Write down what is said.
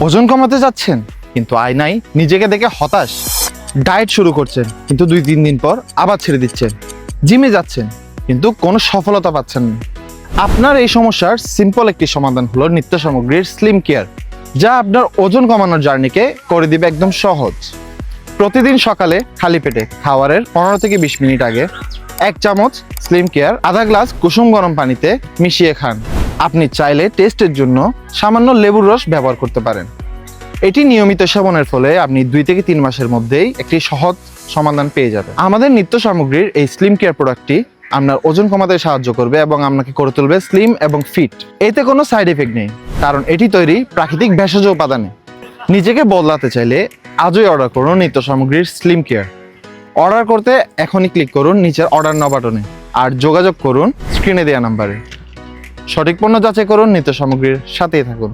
ওজন কমাতে যাচ্ছেন কিন্তু আয় নাই, নিজেকে দেখে হতাশ। ডায়েট শুরু করছেন কিন্তু 2-3 দিন পর আবার ছেড়ে দিচ্ছেন। জিমে যাচ্ছেন কিন্তু কোনো সফলতা পাচ্ছেন না। আপনার এই সমস্যার সিম্পল একটি সমাধান হলো নিত্য সামগ্রীর স্লিম কেয়ার, যা আপনার ওজন কমানোর জার্নিকে করে দিবে একদম সহজ। প্রতিদিন সকালে খালি পেটে খাওয়ারের 15 থেকে 20 মিনিট আগে 1 চামচ স্লিম কেয়ার আধা গ্লাস কুসুম গরম পানিতে মিশিয়ে খান। আপনি চাইলে টেস্টের জন্য সামান্য লেবুর রস ব্যবহার করতে পারেন। এটি নিয়মিত সেবনের ফলে আপনি 2 থেকে 3 মাসের মধ্যেই একটি সহজ সমাধান পেয়ে যাবেন। আমাদের নিত্য সামগ্রীর এই স্লিম কেয়ার প্রোডাক্টটি আপনার ওজন কমাতে সাহায্য করবে এবং আপনাকে করে তুলবে স্লিম এবং ফিট। এতে কোনো সাইড এফেক্ট নেই, কারণ এটি তৈরি প্রাকৃতিক ভেষজ উপাদানে। নিজেকে বদলাতে চাইলে আজই অর্ডার করুন নিত্য সামগ্রীর স্লিম কেয়ার। অর্ডার করতে এখনই ক্লিক করুন নিচের অর্ডার নাও বাটনে, আর যোগাযোগ করুন স্ক্রিনে দেওয়া নাম্বারে। সঠিক পণ্য যাচাই করুন, নিত্য সামগ্রীর সাথেই থাকুন।